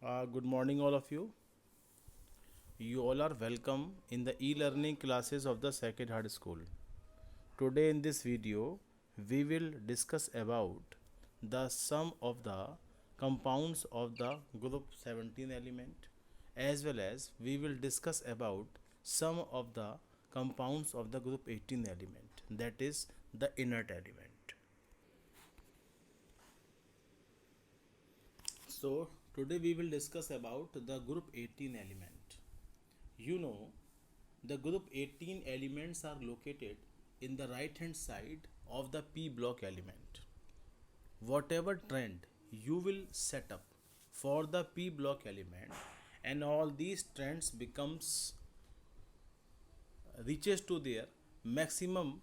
Good morning, all of you. You all are welcome in the e-learning classes of the Sacred Heart School. Today in this video, we will discuss about the sum of the compounds of the group 17 element, as well as we will discuss about some of the compounds of the group 18 element, that is the inert element. So today we will discuss about the group 18 element. You know, the group 18 elements are located in the right hand side of the p block element. Whatever trend you will set up for the p block element, and all these trends becomes reaches to their maximum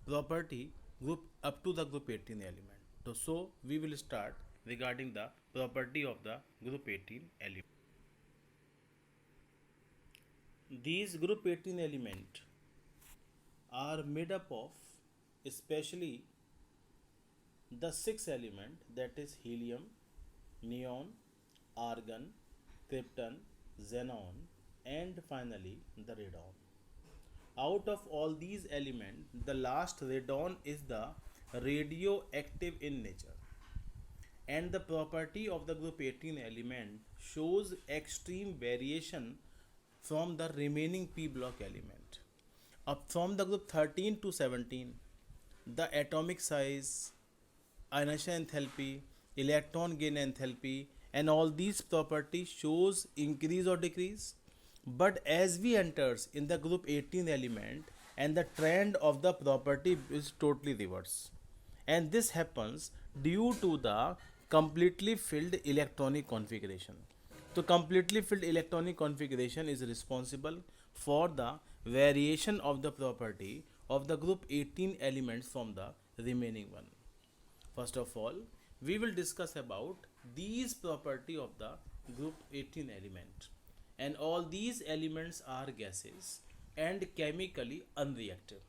property group up to the group 18 element. So we will start regarding the property of the group 18 element. These group 18 element are made up of especially the six element, that is helium, neon, argon, krypton, xenon, and finally the radon. Out of all these elements, the last radon is the radioactive in nature, and the property of the group 18 element shows extreme variation from the remaining p block element. Up from the group 13 to 17, the atomic size, ionization enthalpy, electron gain enthalpy, and all these properties shows increase or decrease. But as we enters in the group 18 element, and the trend of the property is totally reverse, and this happens due to the completely filled electronic configuration. So completely filled electronic configuration is responsible for the variation of the property of the group 18 elements from the remaining one. First of all, we will discuss about these property of the group 18 element, and all these elements are gases and chemically unreactive.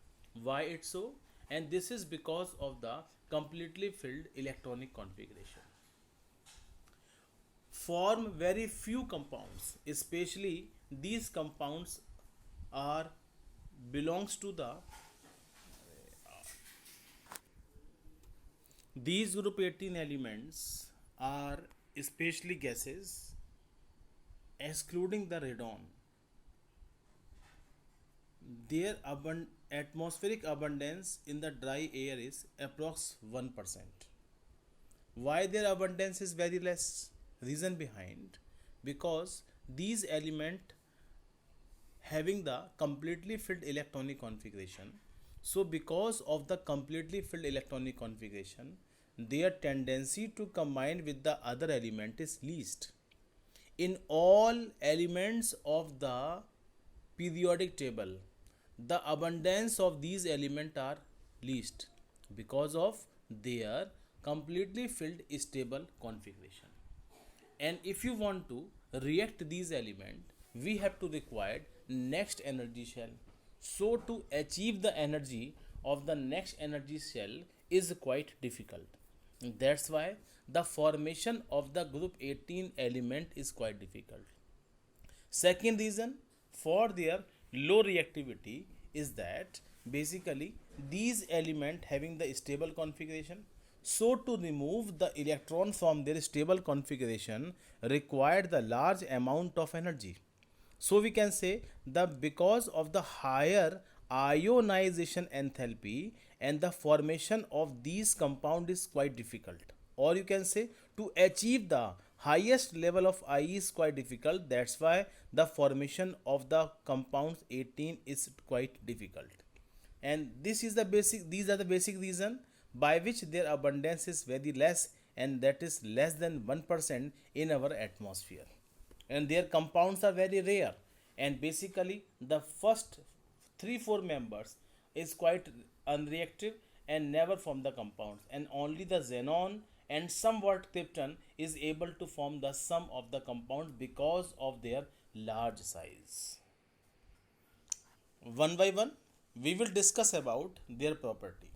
Why it's so? And this is because of the completely filled electronic configuration. Form very few compounds, especially these compounds are belongs to the these group 18 elements are especially gases, excluding the radon. Their atmospheric abundance in the dry air is approx 1%. Why their abundance is very less? Reason behind, because these element having the completely filled electronic configuration. So because of the completely filled electronic configuration, their tendency to combine with the other element is least. In all elements of the periodic table, the abundance of these elements are least because of their completely filled stable configuration. And if you want to react these elements, we have to require next energy shell. So to achieve the energy of the next energy shell is quite difficult. That's why the formation of the group 18 element is quite difficult. Second reason for their low reactivity is that basically these elements having the stable configuration, so to remove the electron from their stable configuration required the large amount of energy. So we can say that because of the higher ionization enthalpy, and the formation of these compound is quite difficult, or you can say to achieve the highest level of IE is quite difficult. That's why the formation of the compounds 18 is quite difficult. And this is the basic these are the basic reason by which their abundance is very less, and that is less than 1% in our atmosphere, and their compounds are very rare. And basically the first 3 4 members is quite unreactive and never form the compounds, and only the xenon and somewhat krypton is able to form the sum of the compound because of their large size. One by one we will discuss about their property.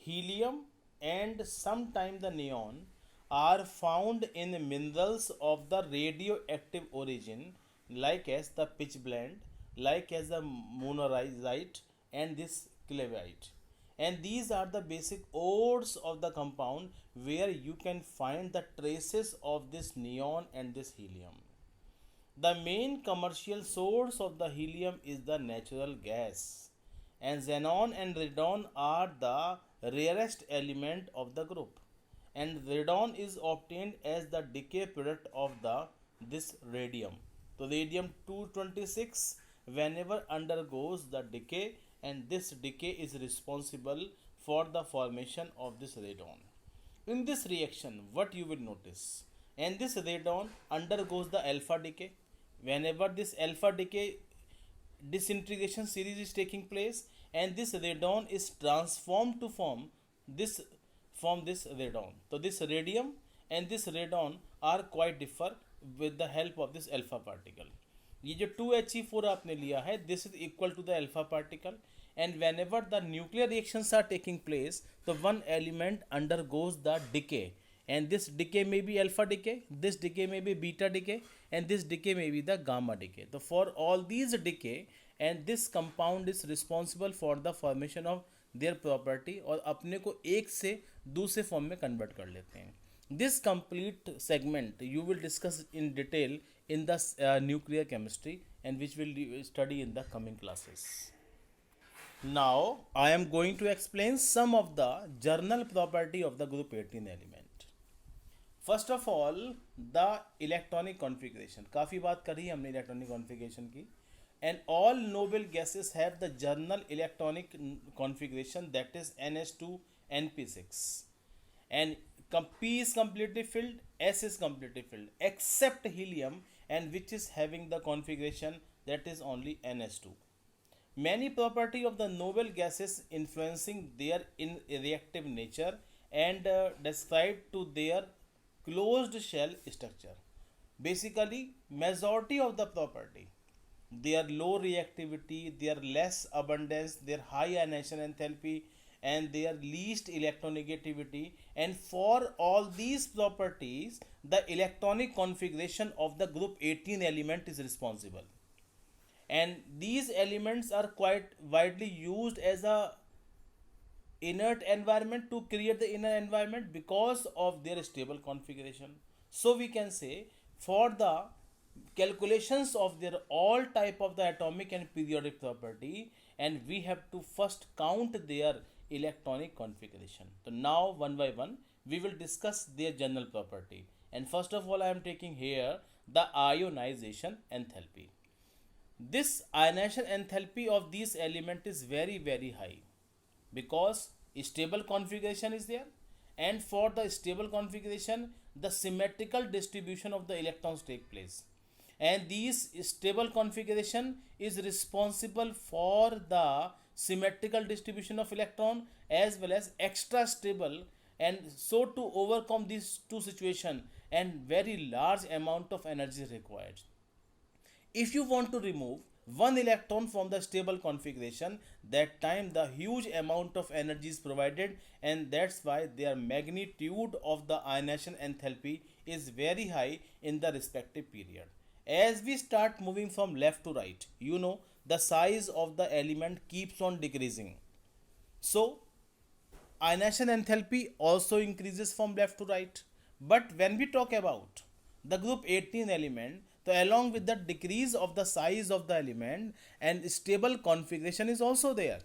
Helium and sometime the neon are found in minerals of the radioactive origin, like as the pitchblende, like as the monorite, and this clavite. And these are the basic odes of the compound where you can find the traces of this neon and this helium. The main commercial source of the helium is the natural gas, and xenon and radon are the rarest element of the group. And radon is obtained as the decay product of the this radium. So radium 226 whenever undergoes the decay, and this decay is responsible for the formation of this radon. In this reaction, what you will notice, and this radon undergoes the alpha decay. Whenever this alpha decay disintegration series is taking place, and this radon is transformed to this this radon. So this radium and this radon are quite differ with the help of this alpha particle. ये जो 2He4 आपने लिया है, this is equal to the alpha particle, and whenever the nuclear reactions are taking place, the one element undergoes the decay, and this decay may be alpha decay, this decay may be beta decay, and this decay may be the gamma decay. So for all these decay, and this compound is responsible for the formation of their property, और अपने को एक से दूसरे form में convert कर लेते हैं. This complete segment you will discuss in detail in the nuclear chemistry, and which will study in the coming classes. Now I am going to explain some of the general property of the group 18 element. First of all, the electronic configuration. काफ़ी बात करी हमने electronic configuration की. And all noble gases have the general electronic configuration, that is NH2 NP6. And P is completely filled, S is completely filled, except helium, and which is having the configuration that is only NH2. Many property of the noble gases influencing their in reactive nature and described to their closed shell structure. Basically, majority of the property, their low reactivity, their less abundance, their high ionization enthalpy, and their least electronegativity, and for all these properties the electronic configuration of the group 18 element is responsible. And these elements are quite widely used as a inert environment to create the inner environment because of their stable configuration. So we can say, for the calculations of their all type of the atomic and periodic property, and we have to first count their electronic configuration. So now one by one we will discuss their general property, and first of all I am taking here the ionization enthalpy. This ionization enthalpy of this element is very high because stable configuration is there, and for the stable configuration the symmetrical distribution of the electrons take place, and this stable configuration is responsible for the symmetrical distribution of electron as well as extra stable. And so to overcome these two situations, and very large amount of energy is required. If you want to remove one electron from the stable configuration, that time the huge amount of energy is provided, and that's why their magnitude of the ionization enthalpy is very high in the respective period. As we start moving from left to right, the size of the element keeps on decreasing. So ionization enthalpy also increases from left to right. But when we talk about the group 18 element, so along with the decrease of the size of the element, and stable configuration is also there.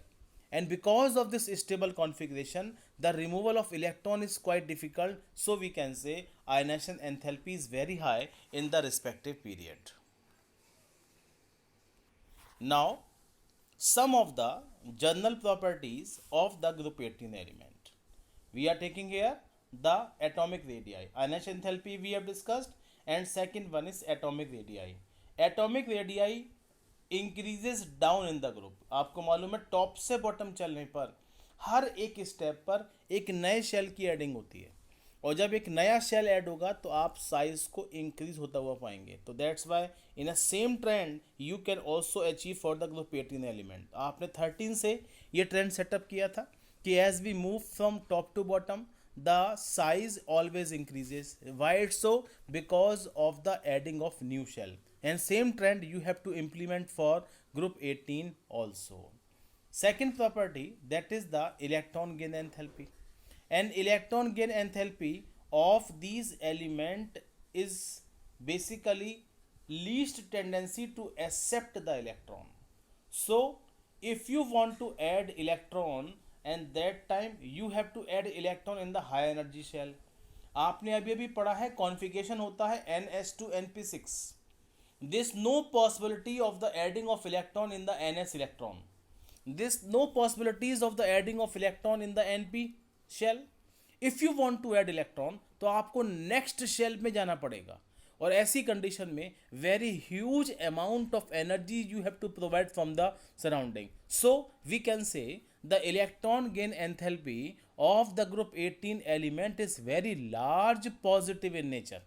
And because of this stable configuration, the removal of electron is quite difficult. So we can say ionization enthalpy is very high in the respective period. Now, some of the general properties of the group 18 element. We are taking here the atomic radii. Ionization enthalpy we have discussed, and second one is atomic radii. Atomic radii increases down in the group. आपको मालूम है top से bottom चलने पर हर एक step पर एक नए शेल की एडिंग होती है, और जब एक नया शेल ऐड होगा तो आप साइज को इंक्रीज होता हुआ पाएंगे. तो that's why in a same trend you can also achieve for the group 18 element. आपने 13 से ये ट्रेंड सेटअप किया था कि as we move from top to bottom the size always increases. Why it's so? Because of the adding of new shell. And same trend you have to implement for group 18 also. Second property, that is the electron gain enthalpy. And electron gain enthalpy of these element is basically least tendency to accept the electron. So if you want to add electron, and that time you have to add electron in the high energy shell. आपने अभी अभी पढ़ा है configuration होता है NS2 NP6. This no possibility of the adding of electron in the NS electron. This no possibilities of the adding of electron in the NP shell. If you want to add electron, तो आपको next shell में जाना पड़ेगा. और ऐसी condition में very huge amount of energy you have to provide from the surrounding. So we can say the electron gain enthalpy of the group 18 element is very large positive in nature.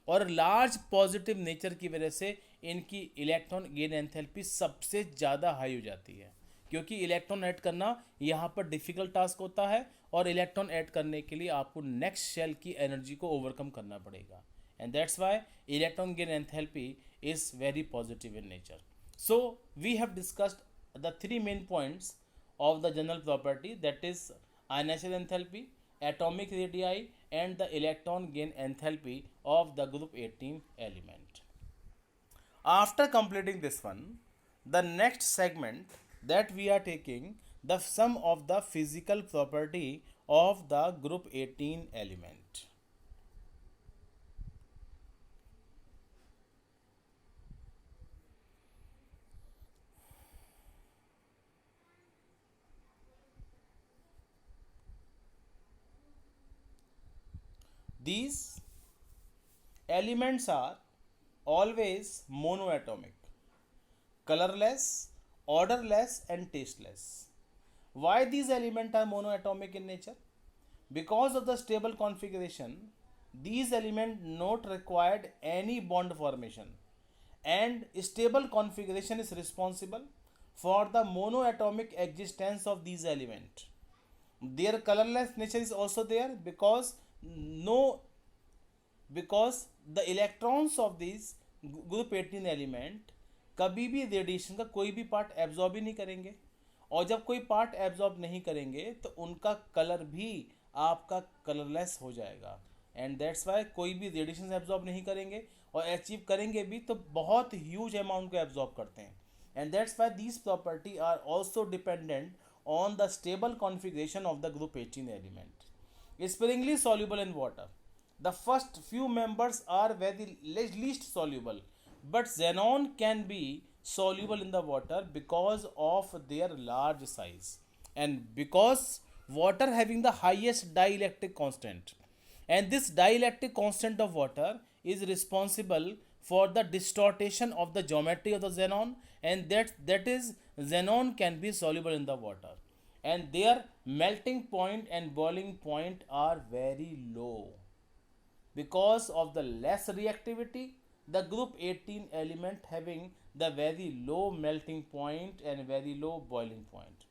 और large positive nature की वजह से इनकी electron gain enthalpy सबसे ज़्यादा high हो जाती है, क्योंकि इलेक्ट्रॉन ऐड करना यहाँ पर डिफ़िकल्ट टास्क होता है और इलेक्ट्रॉन ऐड करने के लिए आपको नेक्स्ट शेल की एनर्जी को ओवरकम करना पड़ेगा. And that's why electron gain enthalpy is very positive in nature. So we have discussed the three main points of the general property, that is ionization enthalpy, atomic radii, and the electron gain enthalpy of the group 18 element. After completing this one, the next segment that we are taking the sum of the physical property of the group 18 element. These elements are always monoatomic, colorless, orderless, and tasteless. Why these elements are monoatomic in nature? Because of the stable configuration, these elements not required any bond formation, and stable configuration is responsible for the monoatomic existence of these elements. Their colorless nature is also there because because the electrons of these group 18 element कभी भी radiation का कोई भी part absorb ही नहीं करेंगे, और जब कोई पार्ट एब्जॉर्ब नहीं करेंगे तो उनका कलर भी आपका कलरलेस हो जाएगा. एंड दैट्स वाई कोई भी रेडिएशन एब्जॉर्ब नहीं करेंगे, और अचीव करेंगे भी तो बहुत ह्यूज अमाउंट को एब्जॉर्ब करते हैं. And that's why these property are also dependent on the stable configuration of the group 18 element. Sparingly soluble in water. The first few members are very least soluble, but xenon can be soluble in the water because of their large size, and because water having the highest dielectric constant, and this dielectric constant of water is responsible for the distortion of the geometry of the xenon, and that is xenon can be soluble in the water, and their melting point and boiling point are very low. Because of the less reactivity, the group 18 element having the very low melting point and very low boiling point.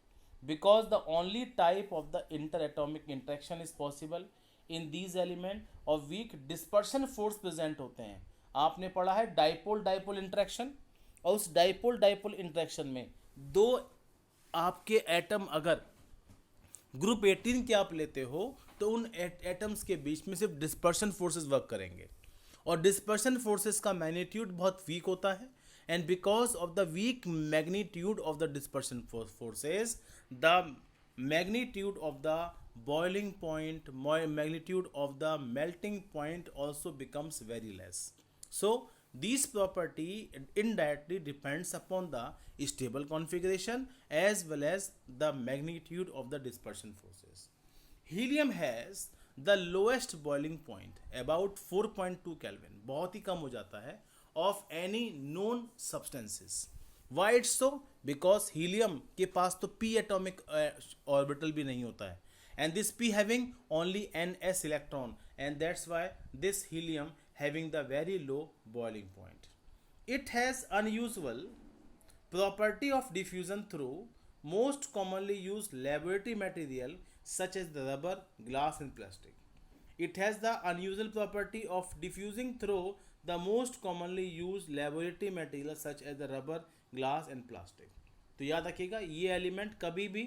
Because the only type of the interatomic interaction is possible in these element, और weak dispersion force present होते हैं. आपने पढ़ा है dipole dipole interaction, और उस dipole dipole interaction में दो आपके एटम अगर ग्रुप 18 के आप लेते हो तो उन एटम्स के बीच में सिर्फ डिस्पर्शन फोर्सेस वर्क करेंगे, और डिस्पर्शन फोर्सेस का मैग्नीट्यूड बहुत वीक होता है. And because of the weak magnitude of the dispersion forces, the magnitude of the boiling point, magnitude of the melting point also becomes very less. So this property indirectly depends upon the stable configuration as well as the magnitude of the dispersion forces. Helium has the lowest boiling point about 4.2 Kelvin, बहुत ही कम हो जाता है, of any known substances. Why it's so? Because helium के पास तो p atomic orbital भी नहीं होता है, and this p having only ns electron, and that's why this helium having the very low boiling point. It has unusual property of diffusion through most commonly used laboratory material such as the rubber, glass and plastic. It has the unusual property of diffusing through the most commonly used laboratory materials such as the rubber, glass and plastic. तो याद रखिएगा ये element कभी भी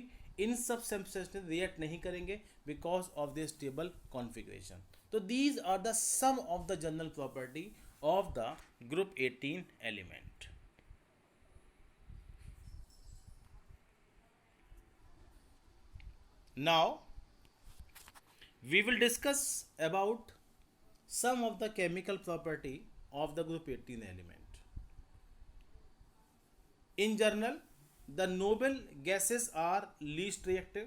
इन सब substance से react नहीं करेंगे because of the stable configuration. तो these are the some of the general property of the group 18 element. Now we will discuss about some of the chemical property of the group 18 element. In general, the noble gases are least reactive.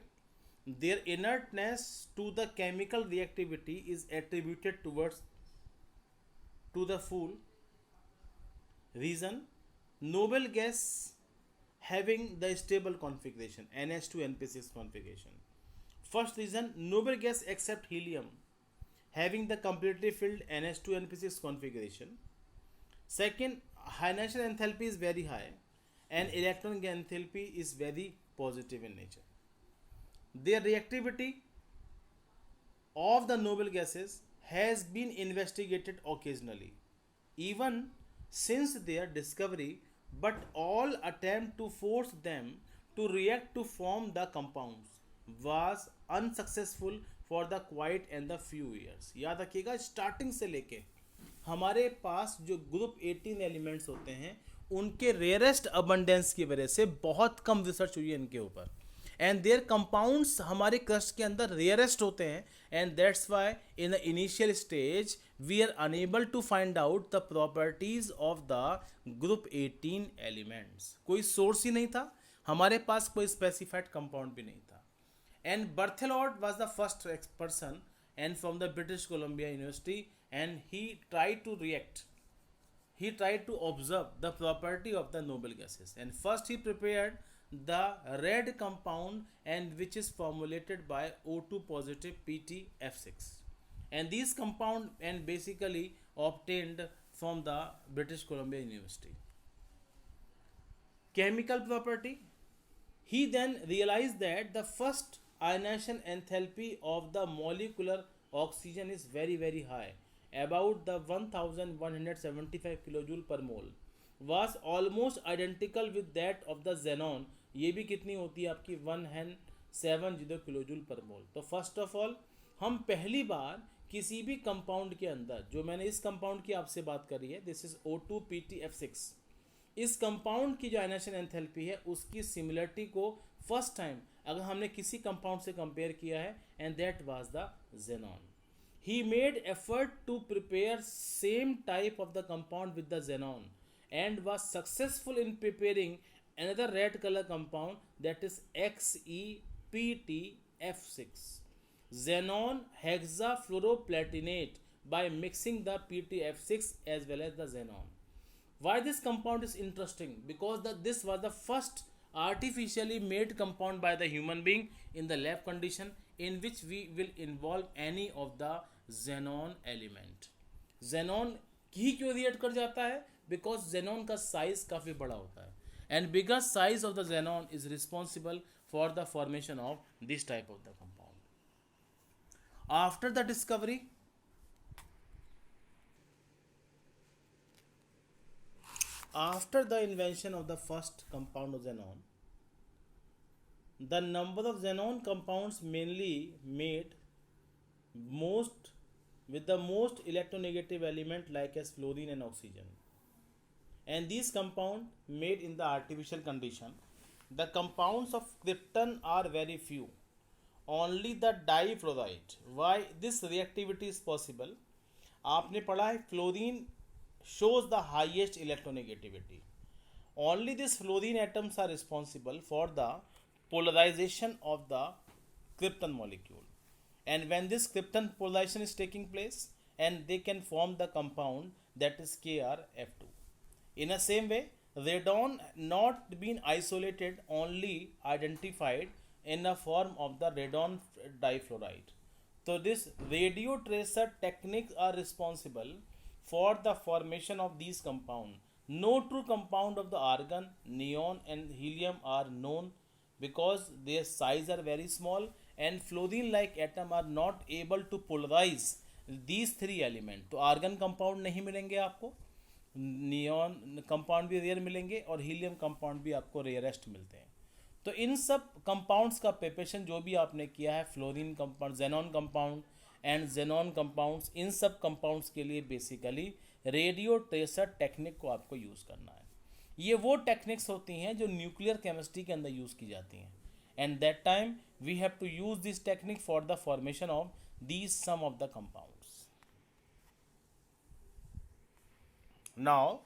Their inertness to the chemical reactivity is attributed towards to the full reason noble gas having the stable configuration NH2 NP6 configuration. First reason, noble gas except helium having the completely filled NH2 NP6 configuration. Second, ionization enthalpy is very high and electron enthalpy is very positive in nature. Their reactivity of the noble gases has been investigated occasionally, even since their discovery, but all attempt to force them to react to form the compounds was unsuccessful for the quite and the few years. याद रखिएगा starting से लेके हमारे पास जो group 18 elements होते हैं उनके rarest abundance की वजह से बहुत कम रिसर्च हुई है इनके ऊपर एंड देयर कंपाउंड्स हमारे क्रस्ट के अंदर रेयरेस्ट होते हैं and that's why in the initial stage we are unable to find out the properties of the group 18 elements. कोई सोर्स ही नहीं था, हमारे पास कोई स्पेसिफाइड कंपाउंड भी नहीं था. And Berthelot was the first person and from the British Columbia University, and he tried to react. He tried to observe the property of the noble gases, and first he prepared the red compound and which is formulated by O2 positive PTF6, and these compound and basically obtained from the British Columbia University. Chemical property, he then realized that the first ionization enthalpy of the molecular oxygen is very high, about the 1175 kilojoule per mole, was almost identical with that of the xenon. ये भी कितनी होती है आपकी 170 kilojoule पर मोल. तो first of all हम पहली बार किसी भी कंपाउंड के अंदर, जो मैंने इस कंपाउंड की आपसे बात करी है, दिस इज O2PTF6, इस कंपाउंड की जो आयनाइजेशन एंथैल्पी है उसकी सिमिलरिटी को फर्स्ट टाइम अगर हमने किसी कंपाउंड से कंपेयर किया है and that was the xenon. He made effort to prepare same type of the compound with the xenon and was successful in preparing another red color compound that is XePTF6, xenon hexafluoroplatinate, by mixing the PTF6 as well as the xenon. Why this compound is interesting? Because this was the first artificially made compound by the human being in the lab condition in which we will involve any of the xenon element. xenon ही क्यों react कर जाता है? Because xenon का size काफ़ी बड़ा होता है and bigger size of the xenon is responsible for the formation of this type of the compound. After the discovery, after the invention of the first compound of xenon, the number of xenon compounds mainly made most with the most electronegative element like as fluorine and oxygen, and these compounds made in the artificial condition. The compounds of krypton are very few, only the difluoride. Why this reactivity is possible? आपने पढ़ा है fluorine shows the highest electronegativity. Only these fluorine atoms are responsible for the polarization of the krypton molecule, and when this krypton polarization is taking place, and they can form the compound that is KrF2. In the same way, radon not been isolated, only identified in the form of the radon difluoride. So this radio tracer techniques are responsible for the formation of these compounds. No true compound of the argon, neon and helium are known because their size are very small and fluorine like atom are not able to polarize these three element. तो argon compound नहीं मिलेंगे आपको, neon compound भी rare मिलेंगे और helium compound भी आपको rarest मिलते हैं। तो इन सब कंपाउंड्स का प्रिपरेशन जो भी आपने किया है, fluorine compound, xenon compound and xenon compounds, इन सब कंपाउंड्स के लिए बेसिकली रेडियो ट्रेसर टेक्निक को आपको यूज़ करना है। ये वो टेक्निक्स होती हैं जो न्यूक्लियर केमिस्ट्री के अंदर यूज़ की जाती हैं, and that time we have to use this technique for the formation of these some of the compounds. Now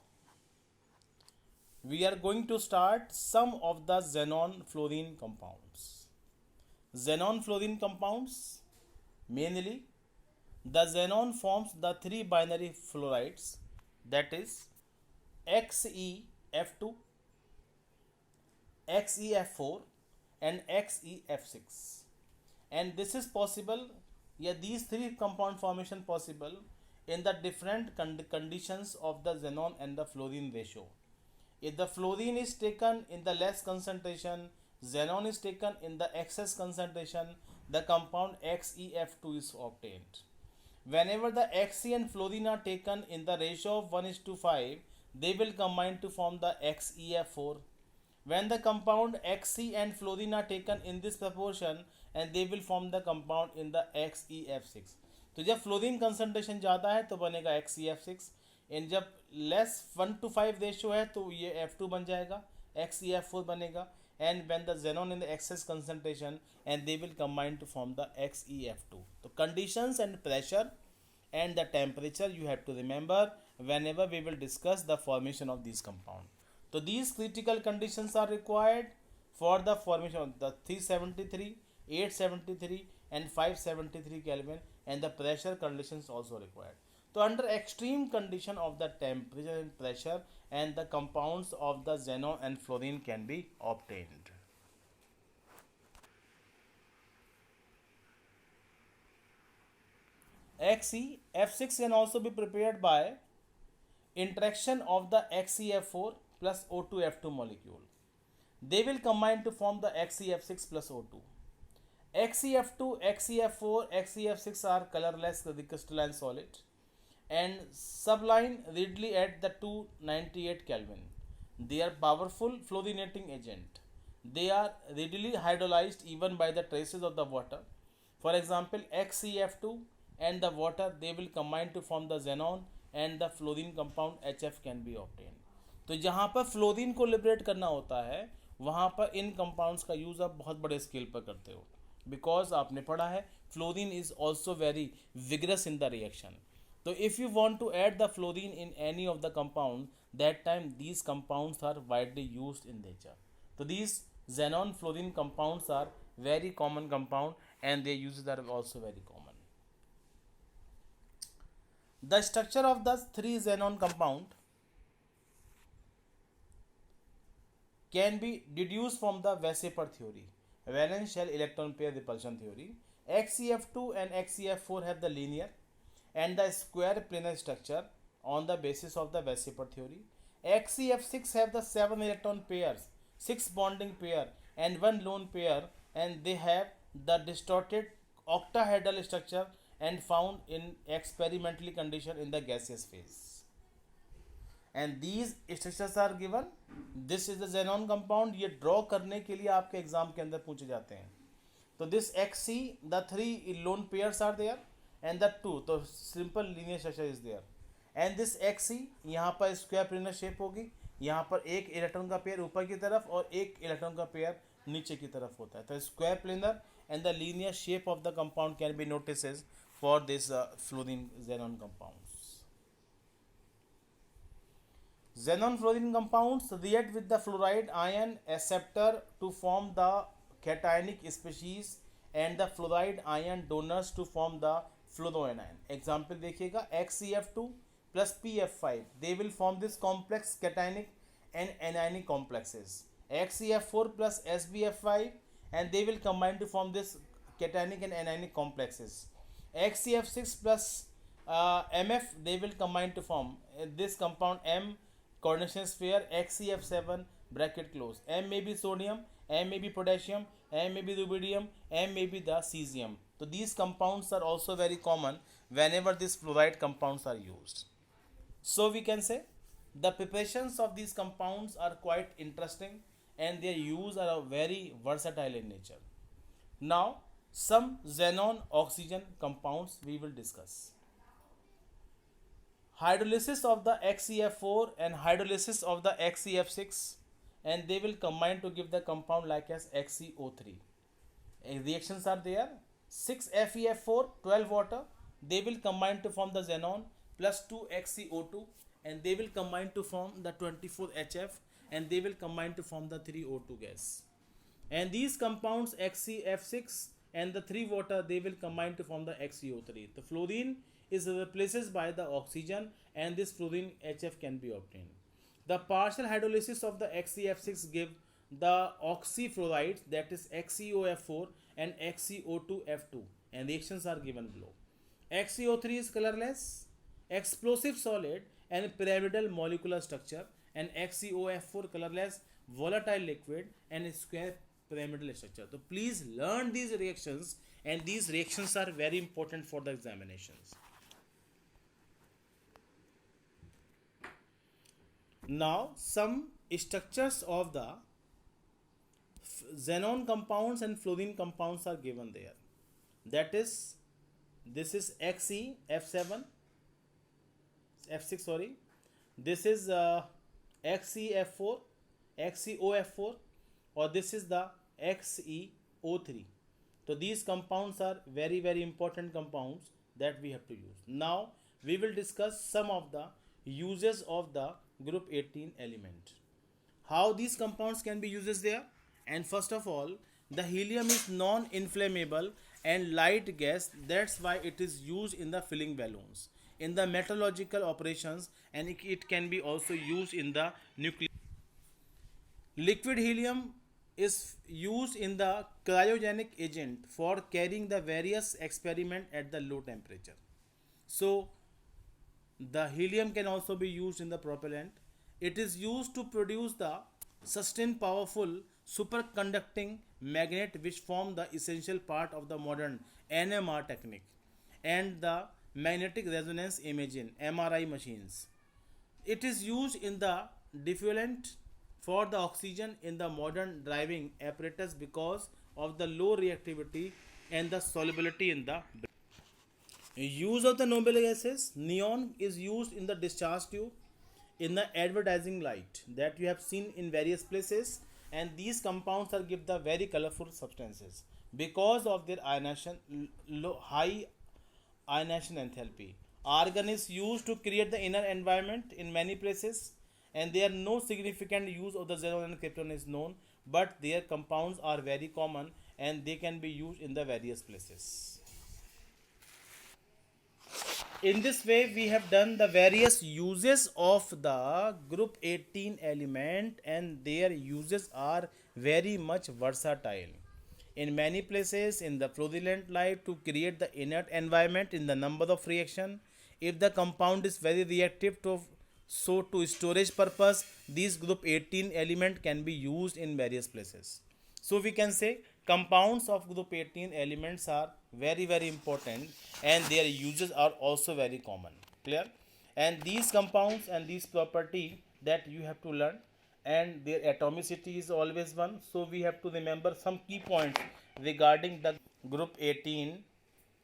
we are going to start some of the xenon fluorine compounds. Xenon fluorine compounds, mainly the xenon forms the three binary fluorides, that is XeF2, XeF4 and XeF6, and this is possible, yeah, these three compound formation possible in the different conditions of the xenon and the fluorine ratio. If the fluorine is taken in the less concentration, xenon is taken in the excess concentration, the compound XeF2 is obtained. Whenever the Xe and fluorine are taken in the ratio of 1:5, they will combine to form the XeF4. When the compound Xe and fluorine are taken in this proportion, and they will form the compound in the XeF6. तो जब fluorine concentration ज़्यादा है तो बनेगा XeF6, and जब less 1:5 ratio है तो ये F2 बन जाएगा, XeF4 बनेगा, and when the xenon in the excess concentration and they will combine to form the XeF2. तो conditions and pressure and the temperature you have to remember whenever we will discuss the formation of these compound. So these critical conditions are required for the formation of the 373, 873 and 573 Kelvin, and the pressure conditions also required. So under extreme condition of the temperature and pressure, and the compounds of the xenon and fluorine can be obtained. XeF6 can also be prepared by interaction of the XeF4 plus O2F2 molecule. They will combine to form the XeF6 plus O2. XeF2, XeF4, XeF6 are colorless crystalline solid and sublime readily at the 298 Kelvin. They are powerful fluorinating agent. They are readily hydrolyzed even by the traces of the water. For example, XeF2 and the water, they will combine to form the xenon and the fluorine compound HF can be obtained. तो जहाँ पर fluorine को liberate करना होता है वहाँ पर इन compounds का यूज़ आप बहुत बड़े स्केल पर करते हो, बिकॉज आपने पढ़ा है fluorine is also very vigorous in the reaction. तो if you want to add the fluorine in any of the compound, that time these compounds are widely used in nature. तो these xenon fluorine compounds are very common compound and their uses are also very common. The structure of the three xenon compound can be deduced from the Weissenberg theory, valence shell electron pair repulsion theory. XeF2 and XeF4 have the linear and the square planar structure on the basis of the Weissenberg theory. XeF6 have the 7 electron pairs, 6 bonding pair and 1 lone pair, and they have the distorted octahedral structure and found in experimentally condition in the gaseous phase. And these structures are given. This is the xenon compound. ये draw करने के लिए आपके exam के अंदर पूछे जाते हैं. तो this Xe, the 3 lone pairs are there and the 2, तो simple linear structure is there. And this Xe यहाँ पर स्क्वायर प्लेनर शेप होगी, यहाँ पर एक इलेक्ट्रॉन का पेयर ऊपर की तरफ और एक इलेक्ट्रॉन का पेयर नीचे की तरफ होता है. तो square planar and the linear shape of the compound can be noticed for this fluorine xenon compounds. Xenon fluorine compounds react with the fluoride ion acceptor to form the cationic species and the fluoride ion donors to form the fluoroanion. Example देखिएगा, XeF2 plus PF5, they will form this complex cationic and anionic complexes. XeF4 plus SbF5, and they will combine to form this cationic and anionic complexes. XeF6 plus MF, they will combine to form this compound M coordination sphere XeF7 bracket close. M may be sodium M may be potassium, M may be rubidium, M may be the cesium. So these compounds are also very common whenever these fluoride compounds are used. So we can say the preparations of these compounds are quite interesting and their use are very versatile in nature. Now some xenon oxygen compounds we will discuss. Hydrolysis of the XeF4 and hydrolysis of the XeF6, and they will combine to give the compound like as XeO3. Reactions are there. 6FeF4 12 water, they will combine to form the xenon plus 2 XeO2, and they will combine to form the 24HF, and they will combine to form the 3O2 gas. And these compounds XeF6 and the 3 water, they will combine to form the XeO3. The fluorine is replaced by the oxygen, and this fluorine HF can be obtained. The partial hydrolysis of the XeF6 give the oxyfluorides, that is XeOF4 and XeO2F2, and reactions are given below. XeO3 is colorless, explosive solid and pyramidal molecular structure, and XeOF4 colorless, volatile liquid and square pyramidal structure. So please learn these reactions, and these reactions are very important for the examinations. Now some structures of the xenon compounds and fluorine compounds are given there. That is, this is XeF7, F6 sorry. This is XeF4, XeOF4, or this is the XeO3. So these compounds are very important compounds that we have to use. Now we will discuss some of the uses of the group 18 element. How these compounds can be used there? And first of all, the helium is non-inflammable and light gas. That's why it is used in the filling balloons, in the meteorological operations, and it can be also used in the nuclear. Liquid helium is used in the cryogenic agent for carrying the various experiment at the low temperature. So the helium can also be used in the propellant. It is used to produce the sustained powerful superconducting magnet, which form the essential part of the modern NMR technique and the magnetic resonance imaging MRI machines. It is used in the diffuellant for the oxygen in the modern driving apparatus because of the low reactivity and the solubility in the use of the noble gases. Neon is used in the discharge tube, in the advertising light that you have seen in various places, and these compounds are give the very colorful substances because of their ionization, high ionization enthalpy. Argon is used to create the inner environment in many places, and there are no significant use of the xenon and krypton is known, but their compounds are very common and they can be used in the various places. In this way we have done the various uses of the group 18 element, and their uses are very much versatile. In many places in the fluorescent light to create the inert environment in the number of reaction. If the compound is very reactive to storage purpose, these group 18 element can be used in various places. So we can say compounds of group 18 elements are very important, and their uses are also very common. Clear? And these compounds and these property that you have to learn, and their atomicity is always one. So we have to remember some key points regarding the group 18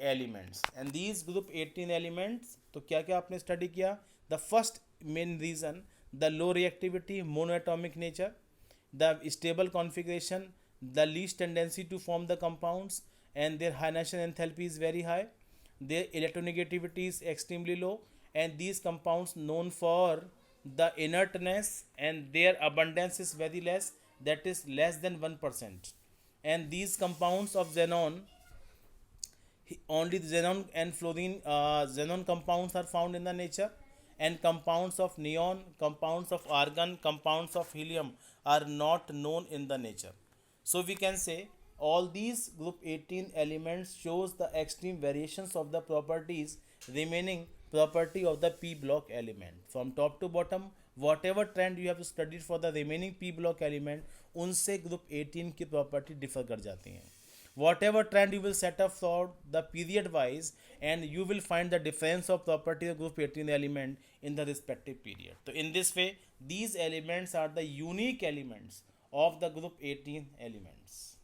elements. And these group 18 elements, तो क्या क्या आपने study किया? The first main reason, the low reactivity, monoatomic nature, the stable configuration, the least tendency to form the compounds, and their ionization enthalpy is very high, their electronegativity is extremely low, and these compounds known for the inertness, and their abundance is very less, that is less than 1%. And these compounds of xenon, only the xenon and fluorine, xenon compounds are found in the nature, and compounds of neon, compounds of argon, compounds of helium are not known in the nature. So we can say all these group 18 elements shows the extreme variations of the properties remaining property of the p block element. From top to bottom, whatever trend you have studied for the remaining p block element, उनसे group 18 की property differ कर जाती हैं. Whatever trend you will set up for the period wise, and you will find the difference of property of group 18 element in the respective period. So in this way, these elements are the unique elements of the group 18 elements.